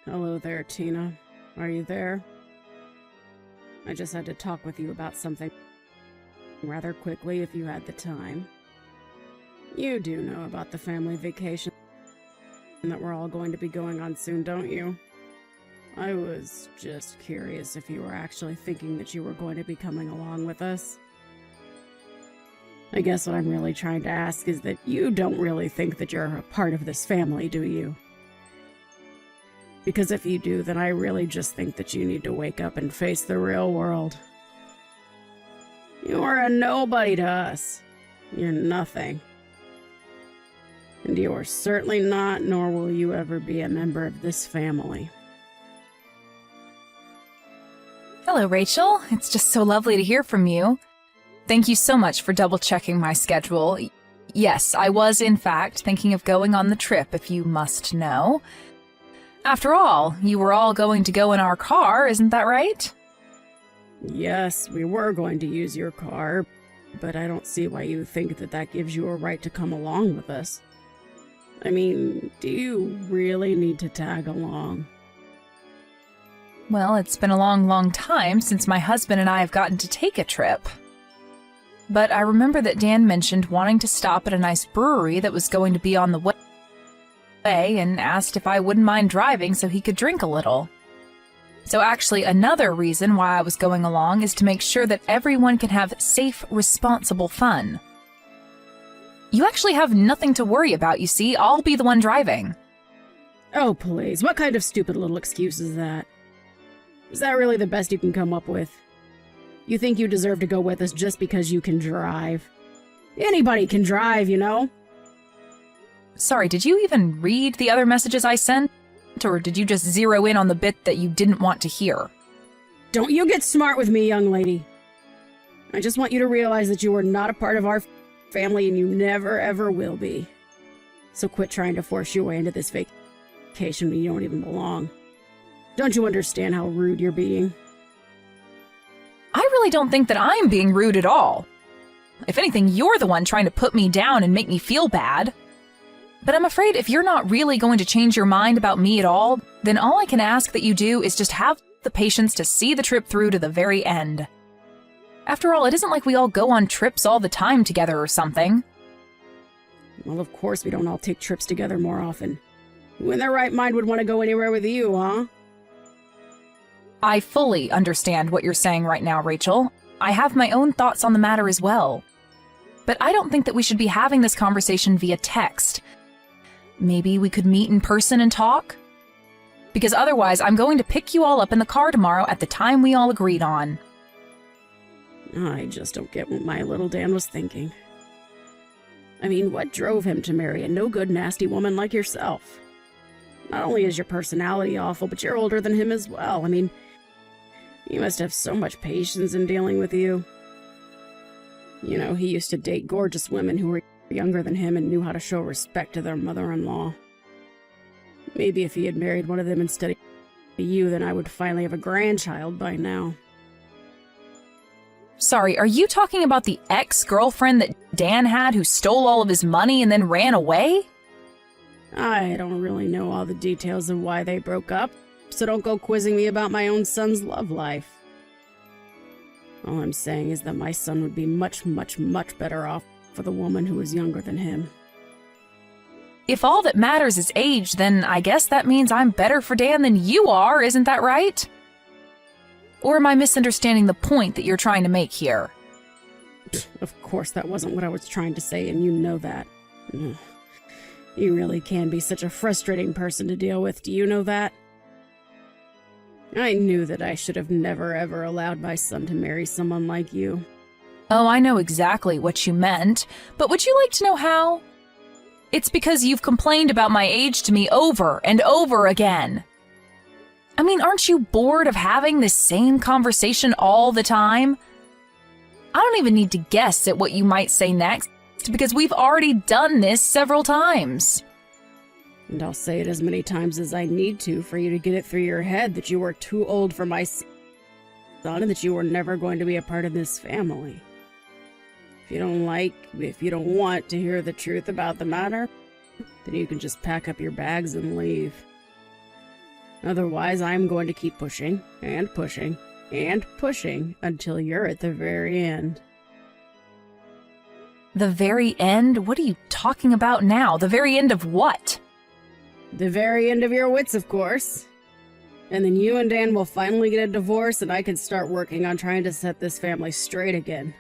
Hello there, Tina. Are you there? I just had to talk with you about something rather quickly if you had the time. You do know about the family vacation that we're all going to be going on soon, don't you? I was just curious if you were actually thinking that you were going to be coming along with us. I guess what I'm really trying to ask is that you don't really think that you're a part of this family, do you? Because if you do, then I really just think that you need to wake up and face the real world. You are a nobody to us. You're nothing. And you are certainly not, nor will you ever be a member of this family. Hello, Rachel. It's just so lovely to hear from you. Thank you so much for double-checking my schedule. Yes, I was, in fact, thinking of going on the trip, if you must know. After all, you were all going to go in our car, isn't that right? Yes, we were going to use your car, but I don't see why you think that that gives you a right to come along with us. I mean, do you really need to tag along? Well, it's been a long, long time since my husband and I have gotten to take a trip. But I remember that Dan mentioned wanting to stop at a nice brewery that was going to be on the way and asked if I wouldn't mind driving so he could drink a little. So actually, another reason why I was going along is to make sure that everyone can have safe, responsible fun. You actually have nothing to worry about, you see. I'll be the one driving. Oh, please. What kind of stupid little excuse is that? Is that really the best you can come up with? You think you deserve to go with us just because you can drive? Anybody can drive, you know? Sorry, did you even read the other messages I sent? Or did you just zero in on the bit that you didn't want to hear? Don't you get smart with me, young lady. I just want you to realize that you are not a part of our family and you never ever will be. So quit trying to force your way into this vacation when you don't even belong. Don't you understand how rude you're being? I really don't think that I'm being rude at all. If anything, you're the one trying to put me down and make me feel bad. But I'm afraid if you're not really going to change your mind about me at all, then all I can ask that you do is just have the patience to see the trip through to the very end. After all, it isn't like we all go on trips all the time together or something. Well, of course we don't all take trips together more often. Who in their right mind would want to go anywhere with you, huh? I fully understand what you're saying right now, Rachel. I have my own thoughts on the matter as well. But I don't think that we should be having this conversation via text. Maybe we could meet in person and talk? Because otherwise, I'm going to pick you all up in the car tomorrow at the time we all agreed on. I just don't get what my little Dan was thinking. I mean, what drove him to marry a no-good, nasty woman like yourself? Not only is your personality awful, but you're older than him as well. I mean, he must have so much patience in dealing with you. You know, he used to date gorgeous women who were younger than him and knew how to show respect to their mother-in-law. Maybe if he had married one of them instead of you, then I would finally have a grandchild by now. Sorry, are you talking about the ex-girlfriend that Dan had who stole all of his money and then ran away? I don't really know all the details of why they broke up, so don't go quizzing me about my own son's love life. All I'm saying is that my son would be much, much, much better off with a woman who was younger than him. If all that matters is age, then I guess that means I'm better for Dan than you are, isn't that right? Or am I misunderstanding the point that you're trying to make here? Of course, that wasn't what I was trying to say, and you know that. Ugh. You really can be such a frustrating person to deal with, do you know that? I knew that I should have never ever allowed my son to marry someone like you. Oh, I know exactly what you meant, but would you like to know how? It's because you've complained about my age to me over and over again. I mean, aren't you bored of having this same conversation all the time? I don't even need to guess at what you might say next, because we've already done this several times. And I'll say it as many times as I need to for you to get it through your head that you were too old for my son and that you were never going to be a part of this family. If you don't want to hear the truth about the matter, then you can just pack up your bags and leave. Otherwise, I'm going to keep pushing and pushing and pushing until you're at the very end. The very end? What are you talking about now? The very end of what? The very end of your wits, of course. And then you and Dan will finally get a divorce, and I can start working on trying to set this family straight again.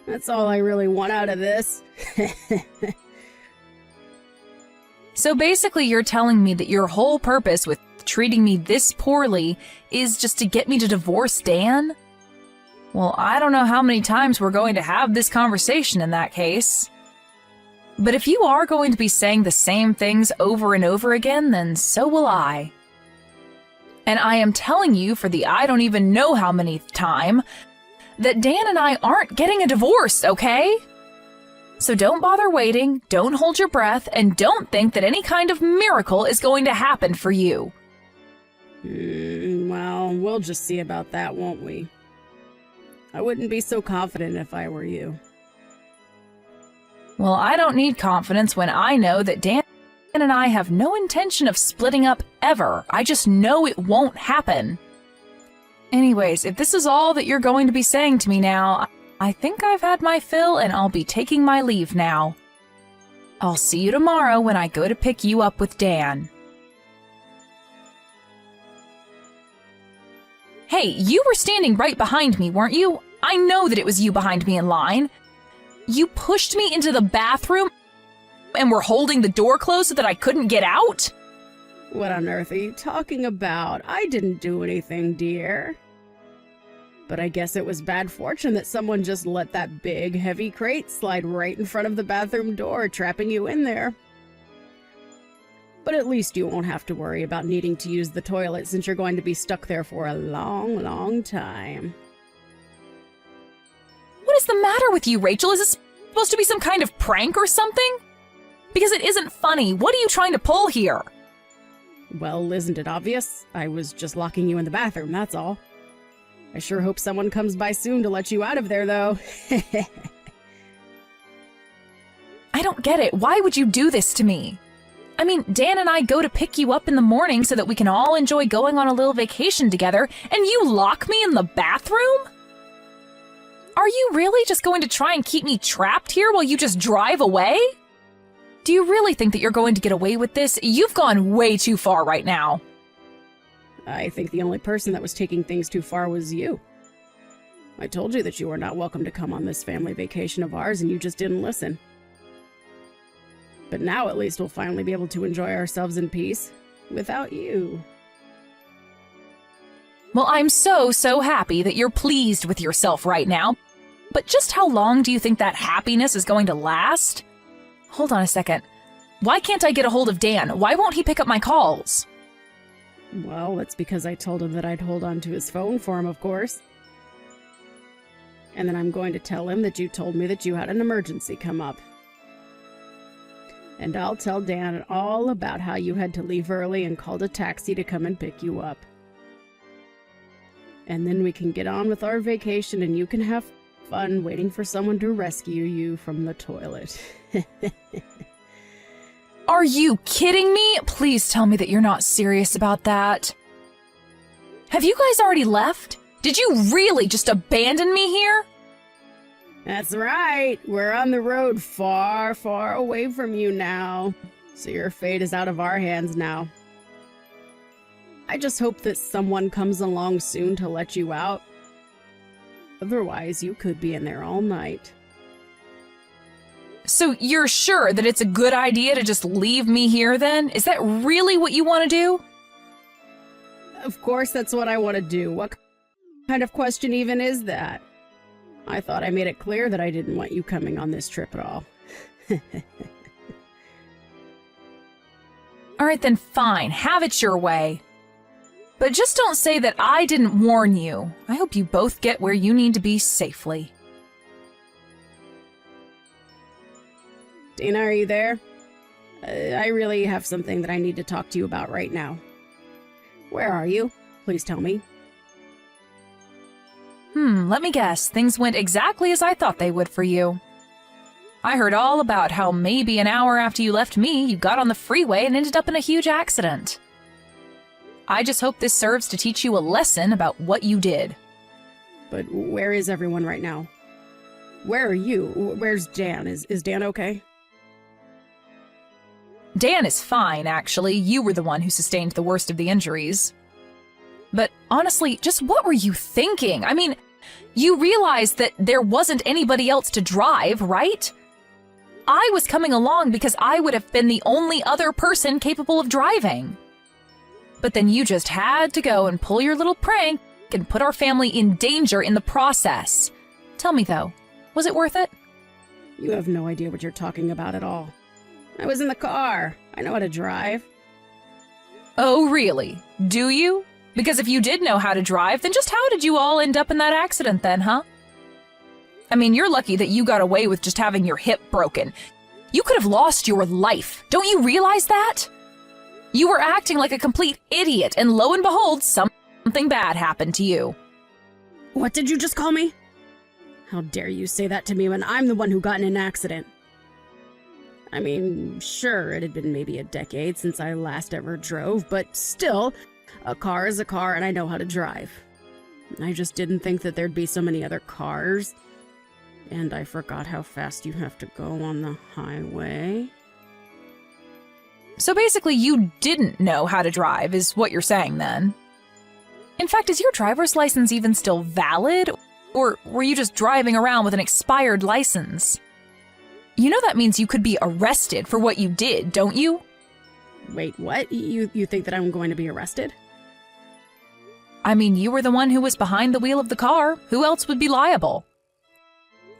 That's all I really want out of this. So basically you're telling me that your whole purpose with treating me this poorly is just to get me to divorce Dan? Well, I don't know how many times we're going to have this conversation in that case. But if you are going to be saying the same things over and over again, then so will I. And I am telling you for the I don't even know how many time that Dan and I aren't getting a divorce, okay? So don't bother waiting, don't hold your breath, and don't think that any kind of miracle is going to happen for you. Well, we'll just see about that, won't we? I wouldn't be so confident if I were you. Well, I don't need confidence when I know that Dan and I have no intention of splitting up ever. I just know it won't happen. Anyways, if this is all that you're going to be saying to me now, I think I've had my fill and I'll be taking my leave now. I'll see you tomorrow when I go to pick you up with Dan. Hey, you were standing right behind me, weren't you? I know that it was you behind me in line. You pushed me into the bathroom and were holding the door closed so that I couldn't get out? What on earth are you talking about? I didn't do anything, dear. But I guess it was bad fortune that someone just let that big, heavy crate slide right in front of the bathroom door, trapping you in there. But at least you won't have to worry about needing to use the toilet since you're going to be stuck there for a long, long time. What is the matter with you, Rachel? Is this supposed to be some kind of prank or something? Because it isn't funny. What are you trying to pull here? Well, isn't it obvious? I was just locking you in the bathroom, that's all. I sure hope someone comes by soon to let you out of there, though. I don't get it. Why would you do this to me? I mean, Dan and I go to pick you up in the morning so that we can all enjoy going on a little vacation together, and you lock me in the bathroom? Are you really just going to try and keep me trapped here while you just drive away? Do you really think that you're going to get away with this? You've gone way too far right now. I think the only person that was taking things too far was you. I told you that you were not welcome to come on this family vacation of ours, and you just didn't listen. But now at least we'll finally be able to enjoy ourselves in peace, without you. Well, I'm so happy that you're pleased with yourself right now. But just how long do you think that happiness is going to last? Hold on a second. Why can't I get a hold of Dan? Why won't he pick up my calls? Well, that's because I told him that I'd hold on to his phone for him, of course. And then I'm going to tell him that you told me that you had an emergency come up. And I'll tell Dan all about how you had to leave early and called a taxi to come and pick you up. And then we can get on with our vacation and you can have fun waiting for someone to rescue you from the toilet. Are you kidding me? Please tell me that you're not serious about that. Have you guys already left? Did you really just abandon me here? That's right. We're on the road far, far away from you now. So your fate is out of our hands now. I just hope that someone comes along soon to let you out. Otherwise, you could be in there all night. So you're sure that it's a good idea to just leave me here then? Is that really what you want to do? Of course, that's what I want to do. What kind of question even is that? I thought I made it clear that I didn't want you coming on this trip at all. All right, then fine. Have it your way. But just don't say that I didn't warn you. I hope you both get where you need to be safely. Dana, are you there? I really have something that I need to talk to you about right now. Where are you? Please tell me. Let me guess. Things went exactly as I thought they would for you. I heard all about how maybe an hour after you left me, you got on the freeway and ended up in a huge accident. I just hope this serves to teach you a lesson about what you did. But where is everyone right now? Where are you? Where's Dan? Is Dan okay? Dan is fine, actually. You were the one who sustained the worst of the injuries. But honestly, just what were you thinking? I mean, you realized that there wasn't anybody else to drive, right? I was coming along because I would have been the only other person capable of driving. But then you just had to go and pull your little prank and put our family in danger in the process. Tell me though, was it worth it? You have no idea what you're talking about at all. I was in the car. I know how to drive. Oh, really? Do you? Because if you did know how to drive, then just how did you all end up in that accident then, huh? I mean, you're lucky that you got away with just having your hip broken. You could have lost your life. Don't you realize that? You were acting like a complete idiot, and lo and behold, something bad happened to you. What did you just call me? How dare you say that to me when I'm the one who got in an accident? I mean, sure, it had been maybe a decade since I last ever drove, but still, a car is a car and I know how to drive. I just didn't think that there'd be so many other cars. And I forgot how fast you have to go on the highway. So basically, you didn't know how to drive, is what you're saying then. In fact, is your driver's license even still valid? Or were you just driving around with an expired license? You know that means you could be arrested for what you did, don't you? Wait, what? You think that I'm going to be arrested? I mean, you were the one who was behind the wheel of the car. Who else would be liable?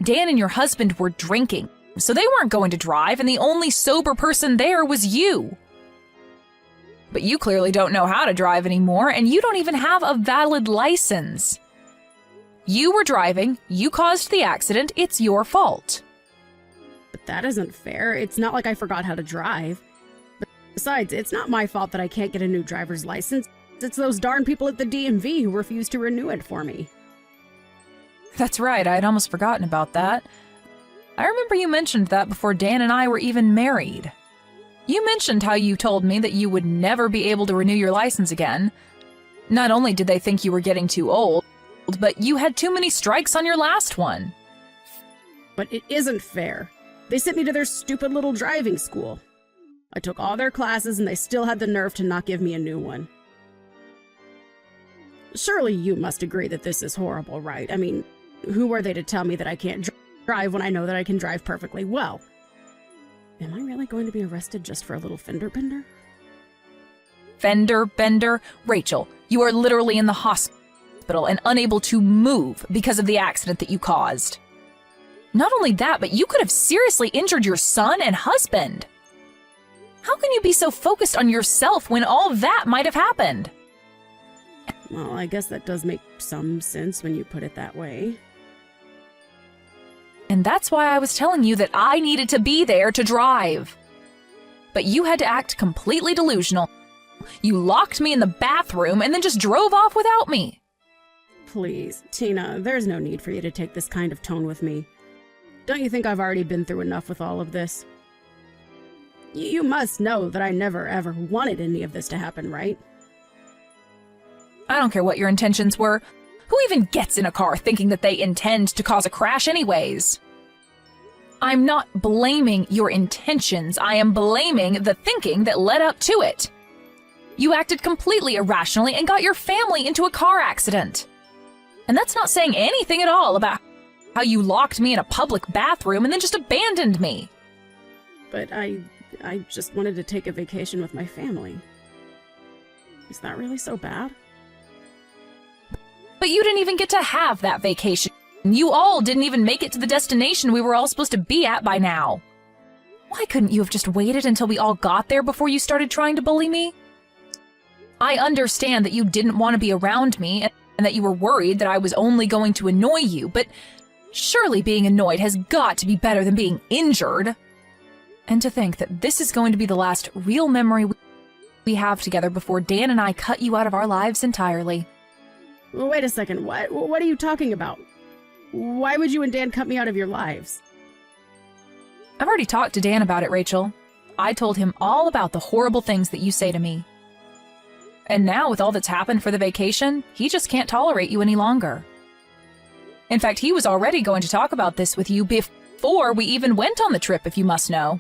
Dan and your husband were drinking, so they weren't going to drive, and the only sober person there was you. But you clearly don't know how to drive anymore, and you don't even have a valid license. You were driving, you caused the accident, it's your fault. But that isn't fair. It's not like I forgot how to drive. Besides, it's not my fault that I can't get a new driver's license. It's those darn people at the DMV who refuse to renew it for me. That's right, I had almost forgotten about that. I remember you mentioned that before Dan and I were even married. You mentioned how you told me that you would never be able to renew your license again. Not only did they think you were getting too old, but you had too many strikes on your last one. But it isn't fair. They sent me to their stupid little driving school. I took all their classes and they still had the nerve to not give me a new one. Surely you must agree that this is horrible, right? I mean, who are they to tell me that I can't drive when I know that I can drive perfectly well? Am I really going to be arrested just for a little fender bender? Fender bender? Rachel, you are literally in the hospital and unable to move because of the accident that you caused. Not only that, but you could have seriously injured your son and husband. How can you be so focused on yourself when all that might have happened? Well, I guess that does make some sense when you put it that way. And that's why I was telling you that I needed to be there to drive. But you had to act completely delusional. You locked me in the bathroom and then just drove off without me. Please, Tina, there's no need for you to take this kind of tone with me. Don't you think I've already been through enough with all of this? You must know that I never ever wanted any of this to happen, right? I don't care what your intentions were. Who even gets in a car thinking that they intend to cause a crash anyways? I'm not blaming your intentions. I am blaming the thinking that led up to it. You acted completely irrationally and got your family into a car accident. And that's not saying anything at all about how you locked me in a public bathroom and then just abandoned me. But I just wanted to take a vacation with my family. Is that really so bad? But you didn't even get to have that vacation. You all didn't even make it to the destination we were all supposed to be at by now. Why couldn't you have just waited until we all got there before you started trying to bully me? I understand that you didn't want to be around me and that you were worried that I was only going to annoy you, but surely being annoyed has got to be better than being injured. And to think that this is going to be the last real memory we have together before Dan and I cut you out of our lives entirely. Wait a second, what are you talking about? Why would you and Dan cut me out of your lives? I've already talked to Dan about it, Rachel. I told him all about the horrible things that you say to me. And now, with all that's happened for the vacation, he just can't tolerate you any longer. In fact, he was already going to talk about this with you before we even went on the trip, if you must know.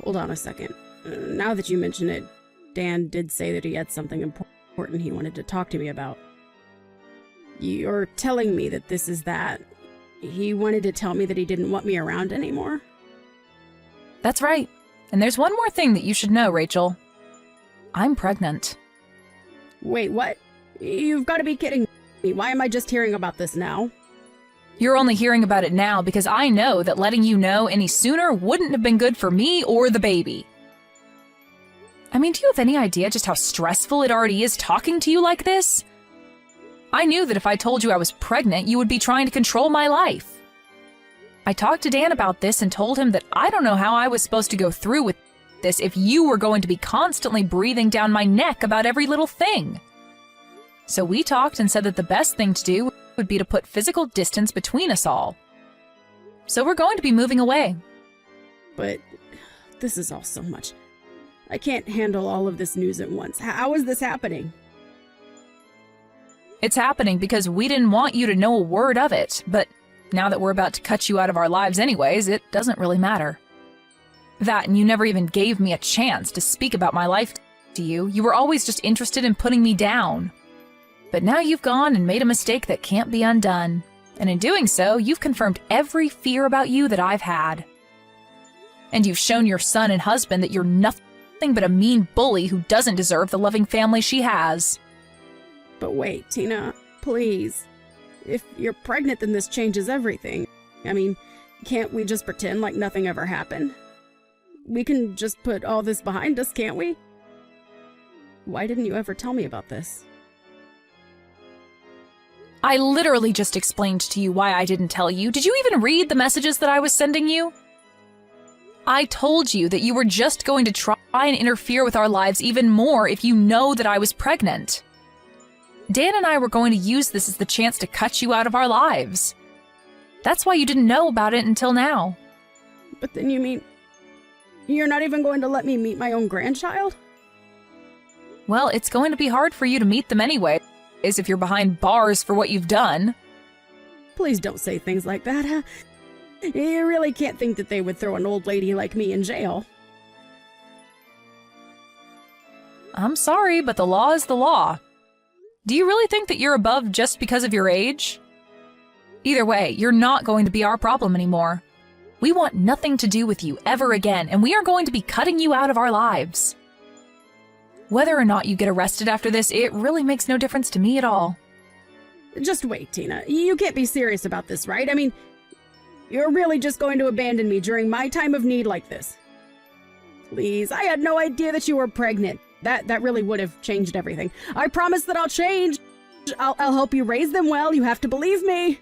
Hold on a second. Now that you mention it, Dan did say that he had something important he wanted to talk to me about. You're telling me that this is that. He wanted to tell me that he didn't want me around anymore? That's right. And there's one more thing that you should know, Rachel. I'm pregnant. Wait, what? You've got to be kidding me. Why am I just hearing about this now? You're only hearing about it now because I know that letting you know any sooner wouldn't have been good for me or the baby. I mean, do you have any idea just how stressful it already is talking to you like this? I knew that if I told you I was pregnant, you would be trying to control my life. I talked to Dan about this and told him that I don't know how I was supposed to go through with this if you were going to be constantly breathing down my neck about every little thing. So we talked and said that the best thing to do would be to put physical distance between us all. So we're going to be moving away. But this is all so much. I can't handle all of this news at once. How is this happening? It's happening because we didn't want you to know a word of it, but now that we're about to cut you out of our lives anyways, it doesn't really matter. That, and you never even gave me a chance to speak about my life to you. You were always just interested in putting me down. But now you've gone and made a mistake that can't be undone. And in doing so, you've confirmed every fear about you that I've had. And you've shown your son and husband that you're nothing but a mean bully who doesn't deserve the loving family she has. But wait, Tina, please. If you're pregnant, then this changes everything. I mean, can't we just pretend like nothing ever happened? We can just put all this behind us, can't we? Why didn't you ever tell me about this? I literally just explained to you why I didn't tell you. Did you even read the messages that I was sending you? I told you that you were just going to try and interfere with our lives even more if you know that I was pregnant. Dan and I were going to use this as the chance to cut you out of our lives. That's why you didn't know about it until now. But then you mean you're not even going to let me meet my own grandchild? Well, it's going to be hard for you to meet them anyway, as if you're behind bars for what you've done. Please don't say things like that. Huh? You really can't think that they would throw an old lady like me in jail. I'm sorry, but the law is the law. Do you really think that you're above just because of your age? Either way, you're not going to be our problem anymore. We want nothing to do with you ever again, and we are going to be cutting you out of our lives. Whether or not you get arrested after this, it really makes no difference to me at all. Just wait, Tina. You can't be serious about this, right? I mean, you're really just going to abandon me during my time of need like this? Please, I had no idea that you were pregnant. That really would have changed everything. I promise that I'll change. I'll help you raise them well. You have to believe me.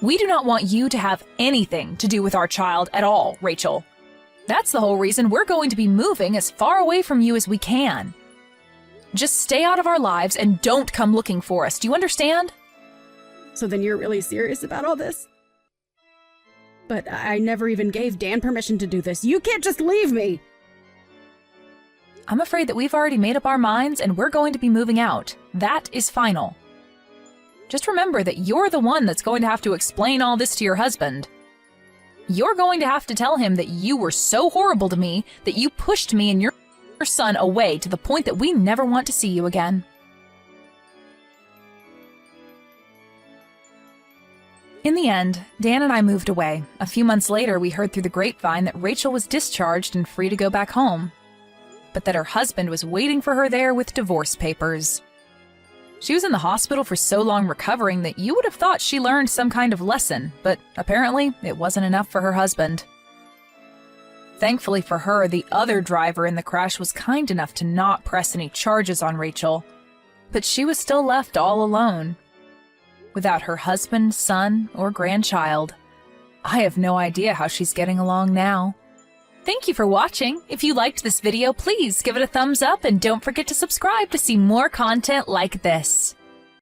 We do not want you to have anything to do with our child at all, Rachel. That's the whole reason we're going to be moving as far away from you as we can. Just stay out of our lives and don't come looking for us. Do you understand? So then you're really serious about all this? But I never even gave Dan permission to do this. You can't just leave me! I'm afraid that we've already made up our minds and we're going to be moving out. That is final. Just remember that you're the one that's going to have to explain all this to your husband. You're going to have to tell him that you were so horrible to me that you pushed me and your son away to the point that we never want to see you again. In the end, Dan and I moved away. A few months later, we heard through the grapevine that Rachel was discharged and free to go back home, but that her husband was waiting for her there with divorce papers. She was in the hospital for so long recovering that you would have thought she learned some kind of lesson, but apparently it wasn't enough for her husband. Thankfully for her, the other driver in the crash was kind enough to not press any charges on Rachel, but she was still left all alone, without her husband, son, or grandchild. I have no idea how she's getting along now. Thank you for watching. If you liked this video, please give it a thumbs up and don't forget to subscribe to see more content like this.